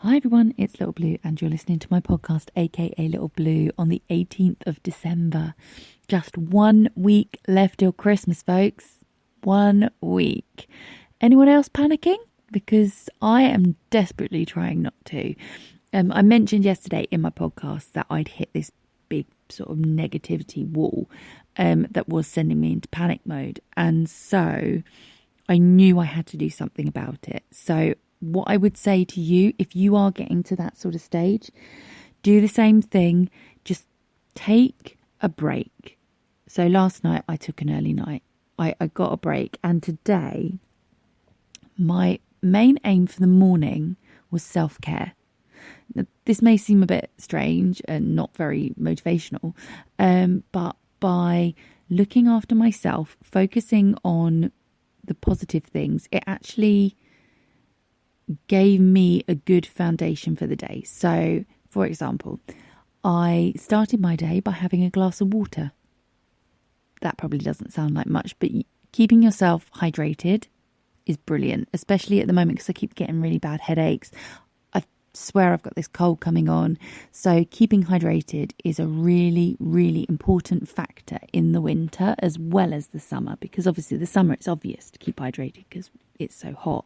Hi everyone, it's Little Blue and you're listening to my podcast, aka Little Blue, on the 18th of December. Just 1 week left till Christmas, folks. 1 week. Anyone else panicking? Because I am desperately trying not to. I mentioned yesterday in my podcast that I'd hit this big sort of negativity wall that was sending me into panic mode. And so I knew I had to do something about it. So what I would say to you, if you are getting to that sort of stage, do the same thing. Just take a break. So last night I took an early night. I got a break. And today, my main aim for the morning was self-care. Now, this may seem a bit strange and not very motivational, but by looking after myself, focusing on the positive things, it actually gave me a good foundation for the day. So, for example, I started my day by having a glass of water. That probably doesn't sound like much, but keeping yourself hydrated is brilliant, especially at the moment because I keep getting really bad headaches. I swear I've got this cold coming on. So keeping hydrated is a really, really important factor in the winter as well as the summer, because obviously the summer it's obvious to keep hydrated because it's so hot.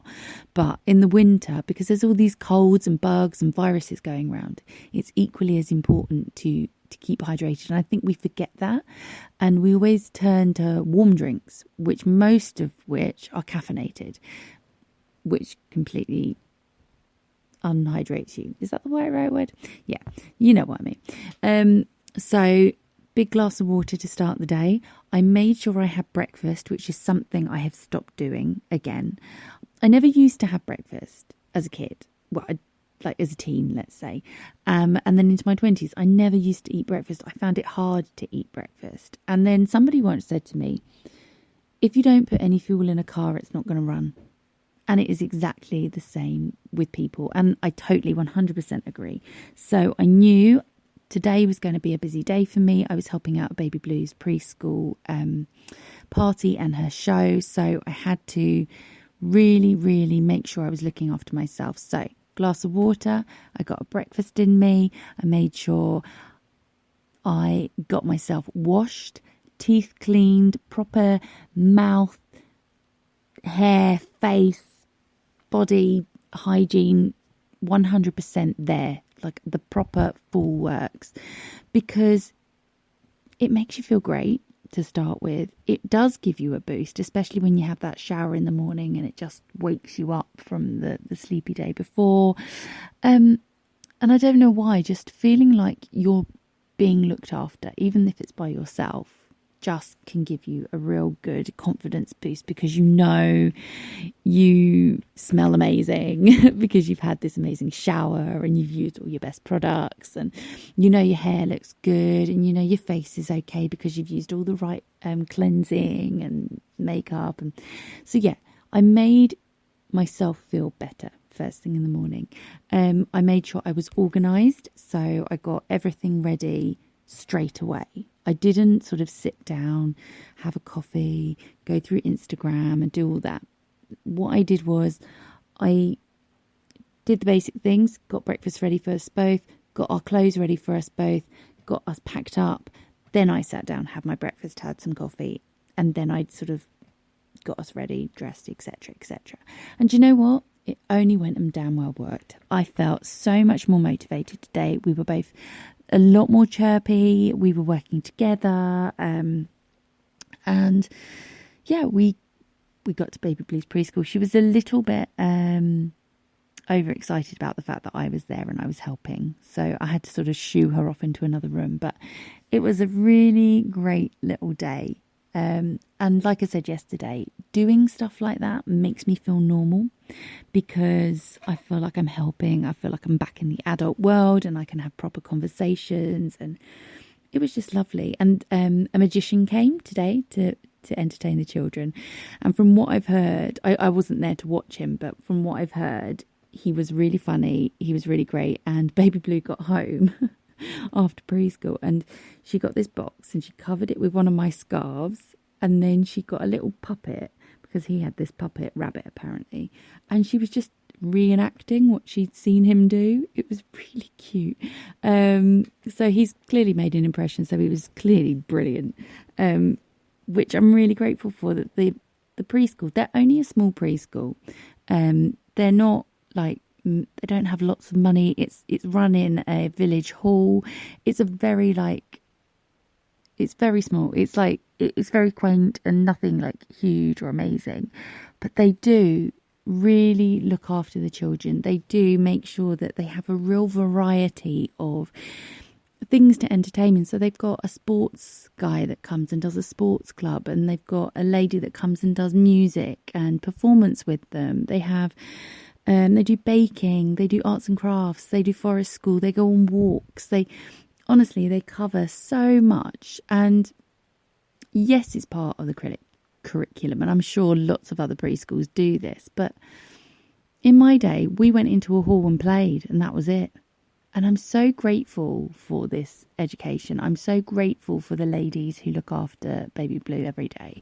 But in the winter, because there's all these colds and bugs and viruses going around, it's equally as important to keep hydrated. And I think we forget that. And we always turn to warm drinks, most of which are caffeinated, which completely unhydrates you. Is that the right word? Yeah, you know what I mean. So big glass of water to start the day. I made sure I had breakfast, which is something I have stopped doing again. I never used to have breakfast as a kid. Well, like as a teen, let's say. And then into my 20s, I never used to eat breakfast. I found it hard to eat breakfast. And then somebody once said to me, if you don't put any fuel in a car, it's not going to run. And it is exactly the same with people. And I totally 100% agree. So I knew today was going to be a busy day for me. I was helping out Baby Blue's preschool party and her show. So I had to really, really make sure I was looking after myself. So glass of water, I got a breakfast in me. I made sure I got myself washed, teeth cleaned, proper mouth, hair, face, body hygiene, 100% there, like the proper full works, because it makes you feel great to start with. It does give you a boost, especially when you have that shower in the morning and it just wakes you up from the sleepy day before. And I don't know why, just feeling like you're being looked after, even if it's by yourself, just can give you a real good confidence boost, because you know you smell amazing because you've had this amazing shower and you've used all your best products, and you know your hair looks good, and you know your face is okay because you've used all the right cleansing and makeup. And so yeah, I made myself feel better first thing in the morning. I made sure I was organised, so I got everything ready straight away. I didn't sort of sit down, have a coffee, go through Instagram and do all that. What I did was I did the basic things, got breakfast ready for us both, got our clothes ready for us both, got us packed up. Then I sat down, had my breakfast, had some coffee, and then I'd sort of got us ready, dressed, etc., etc. And do you know what? It only went and damn well worked. I felt so much more motivated today. We were both a lot more chirpy. We were working together. And yeah, we got to Baby Blue's preschool. She was a little bit overexcited about the fact that I was there and I was helping. So I had to sort of shoo her off into another room. But it was a really great little day. And like I said yesterday, doing stuff like that makes me feel normal, because I feel like I'm helping. I feel like I'm back in the adult world and I can have proper conversations, and it was just lovely. And a magician came today to entertain the children. And from what I've heard, I wasn't there to watch him, but from what I've heard, he was really funny. He was really great. And Baby Blue got home after preschool and she got this box and she covered it with one of my scarves, and then she got a little puppet, because he had this puppet rabbit apparently, and she was just reenacting what she'd seen him do. It was really cute. So he's clearly made an impression. So he was clearly brilliant, which I'm really grateful for. That the preschool, they're only a small preschool. They're not like, they don't have lots of money. It's run in a village hall. It's a very it's very small. It's like, it's very quaint and nothing like huge or amazing, but they do really look after the children. They do make sure that they have a real variety of things to entertain them. So they've got a sports guy that comes and does a sports club, and they've got a lady that comes and does music and performance with them. They have they do baking, they do arts and crafts, they do forest school, they go on walks. Honestly, they cover so much. And yes, it's part of the curriculum, and I'm sure lots of other preschools do this, but in my day we went into a hall and played, and that was it. And I'm so grateful for this education. I'm so grateful for the ladies who look after Baby Blue every day,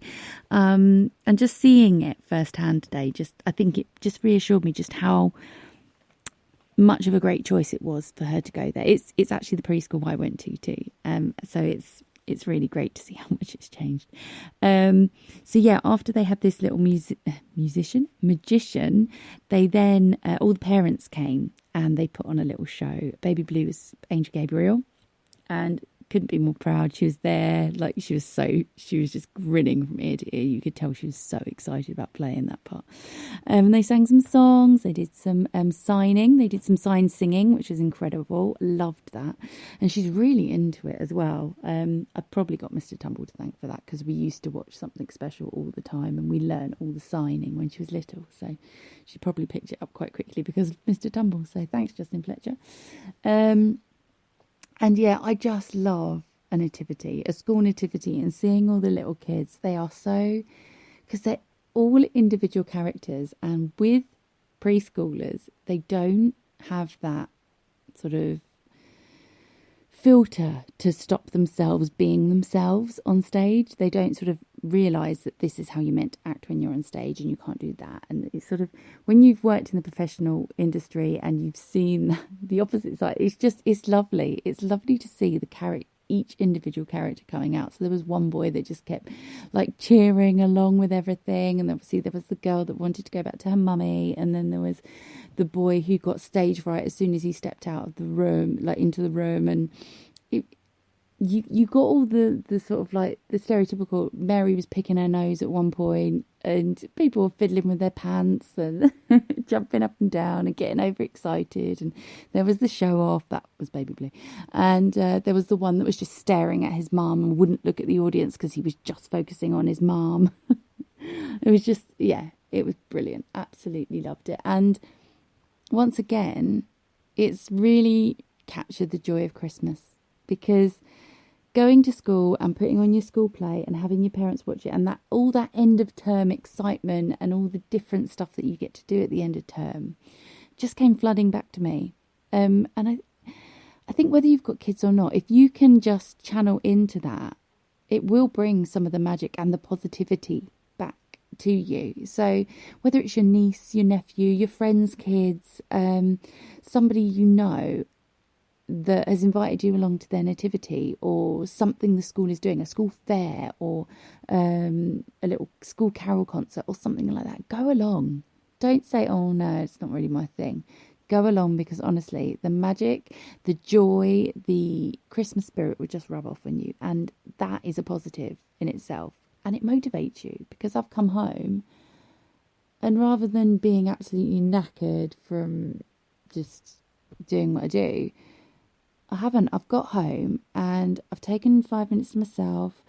and just seeing it firsthand today, I think it just reassured me just how much of a great choice it was for her to go there. It's actually the preschool I went to too, so it's really great to see how much it's changed. So yeah, after they had this little magician, they then, all the parents came and they put on a little show. Baby Blue was Angel Gabriel, and couldn't be more proud. She was there, like she was just grinning from ear to ear. You could tell she was so excited about playing that part. And they sang some songs. They did some signing. They did some sign singing, which was incredible. Loved that. And she's really into it as well. I've probably got Mr. Tumble to thank for that, because we used to watch Something Special all the time, and we learned all the signing when she was little. So she probably picked it up quite quickly because of Mr. Tumble. So thanks, Justin Fletcher. And yeah, I just love a school nativity, and seeing all the little kids. They are so, because they're all individual characters, and with preschoolers, they don't have that sort of filter to stop themselves being themselves on stage. They don't sort of realise that this is how you're meant to act when you're on stage, and you can't do that. And it's sort of, when you've worked in the professional industry and you've seen the opposite side, it's lovely. It's lovely to see each individual character coming out. So there was one boy that just kept like cheering along with everything, and obviously there was the girl that wanted to go back to her mummy, and then there was the boy who got stage fright as soon as he stepped out of the room, like into the room. And you got all the sort of like the stereotypical, Mary was picking her nose at one point, and people were fiddling with their pants and jumping up and down and getting overexcited. And there was the show off, that was Baby Blue. And there was the one that was just staring at his mum and wouldn't look at the audience because he was just focusing on his mum. It was just, yeah, it was brilliant. Absolutely loved it. And once again, it's really captured the joy of Christmas, because going to school and putting on your school play and having your parents watch it, and that all that end of term excitement and all the different stuff that you get to do at the end of term just came flooding back to me. And I think whether you've got kids or not, if you can just channel into that, it will bring some of the magic and the positivity back to you. So whether it's your niece, your nephew, your friend's kids, somebody you know that has invited you along to their nativity, or something the school is doing, a school fair, or a little school carol concert or something like that, go along. Don't say, oh no, it's not really my thing. Go along, because honestly, the magic, the joy, the Christmas spirit will just rub off on you, and that is a positive in itself, and it motivates you. Because I've come home, and rather than being absolutely knackered from just doing what I do, I haven't. I've got home and I've taken 5 minutes to myself,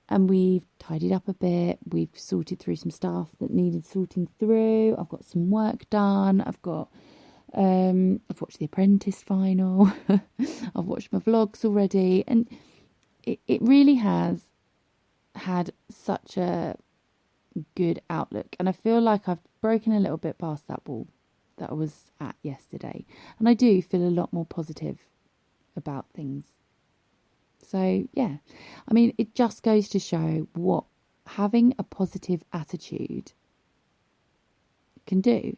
and we've tidied up a bit. We've sorted through some stuff that needed sorting through. I've got some work done. I've watched The Apprentice final. I've watched my vlogs already, and it really has had such a good outlook. And I feel like I've broken a little bit past that wall that I was at yesterday, and I do feel a lot more positive about things. So yeah, I mean, it just goes to show what having a positive attitude can do.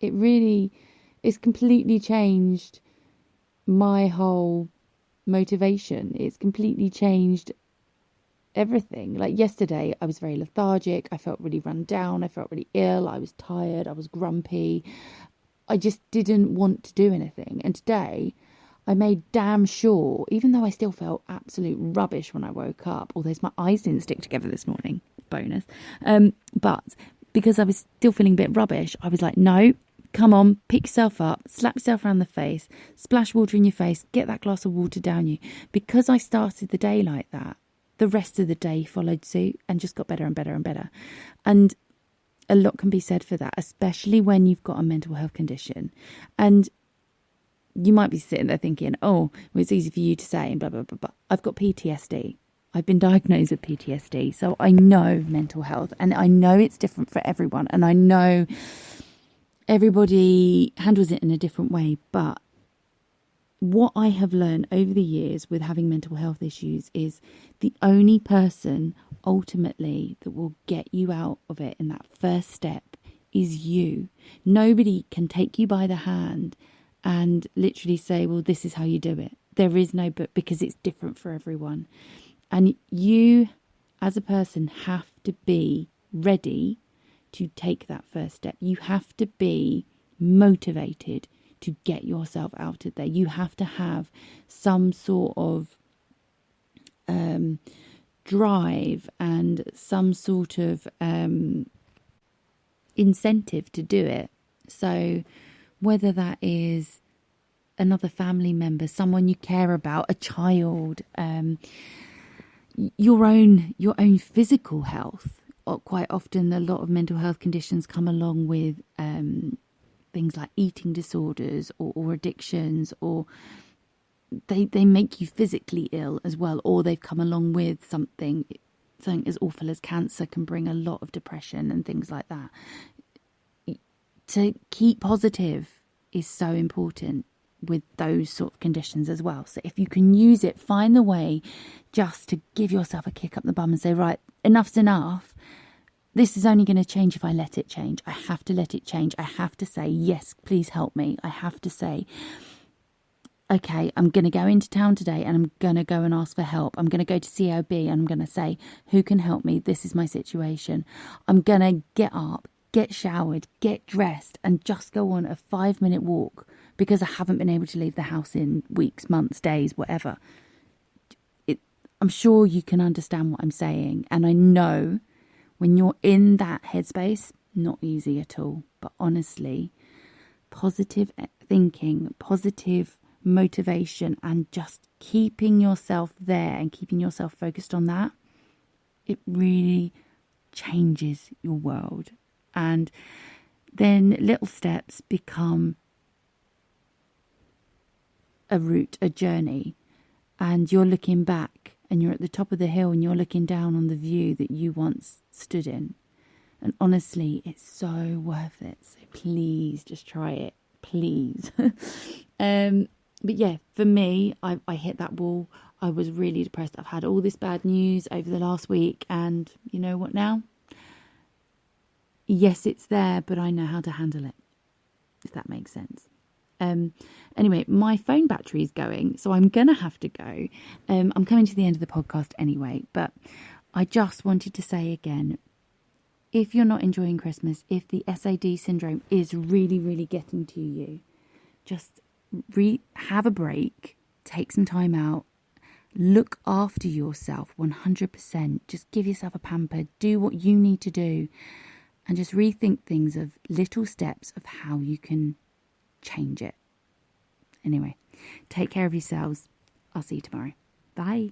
It's completely changed my whole motivation. It's completely changed everything. Like yesterday, I was very lethargic. I felt really run down. I felt really ill. I was tired. I was grumpy. I just didn't want to do anything. And today, I made damn sure, even though I still felt absolute rubbish when I woke up, although my eyes didn't stick together this morning, bonus. But because I was still feeling a bit rubbish, I was like, no, come on, pick yourself up, slap yourself around the face, splash water in your face, get that glass of water down you. Because I started the day like that, the rest of the day followed suit and just got better and better and better. And a lot can be said for that, especially when you've got a mental health condition. And you might be sitting there thinking, oh, well, it's easy for you to say and blah, blah, blah, blah. I've got PTSD. I've been diagnosed with PTSD. So I know mental health and I know it's different for everyone. And I know everybody handles it in a different way. But what I have learned over the years with having mental health issues is the only person ultimately that will get you out of it in that first step is you. Nobody can take you by the hand and literally say, well, this is how you do it. There is no but, because it's different for everyone. And you as a person have to be ready to take that first step. You have to be motivated to get yourself out of there. You have to have some sort of drive and some sort of incentive to do it. So whether that is another family member, someone you care about, a child, your own physical health. Quite often, a lot of mental health conditions come along with things like eating disorders or addictions, or they make you physically ill as well, or they've come along with something as awful as cancer can bring a lot of depression and things like that. To keep positive is so important with those sort of conditions as well. So if you can use it, find the way just to give yourself a kick up the bum and say, right, enough's enough. This is only going to change if I let it change. I have to let it change. I have to say, yes, please help me. I have to say, okay, I'm going to go into town today and I'm going to go and ask for help. I'm going to go to COB and I'm going to say, who can help me? This is my situation. I'm going to get up, get showered, get dressed and just go on a 5-minute walk because I haven't been able to leave the house in weeks, months, days, whatever. I'm sure you can understand what I'm saying. And I know when you're in that headspace, not easy at all. But honestly, positive thinking, positive motivation, and just keeping yourself there and keeping yourself focused on that, it really changes your world. And then little steps become a route, a journey, and you're looking back and you're at the top of the hill and you're looking down on the view that you once stood in. And honestly, it's so worth it. So please just try it, please. But yeah, for me, I hit that wall. I was really depressed. I've had all this bad news over the last week, and you know what now? Yes, it's there, but I know how to handle it, if that makes sense. Anyway, my phone battery is going, so I'm going to have to go. I'm coming to the end of the podcast anyway, but I just wanted to say again, if you're not enjoying Christmas, if the SAD syndrome is really, really getting to you, just have a break, take some time out, look after yourself 100%. Just give yourself a pamper, do what you need to do, and just rethink things of little steps of how you can change it. Anyway, take care of yourselves. I'll see you tomorrow. Bye.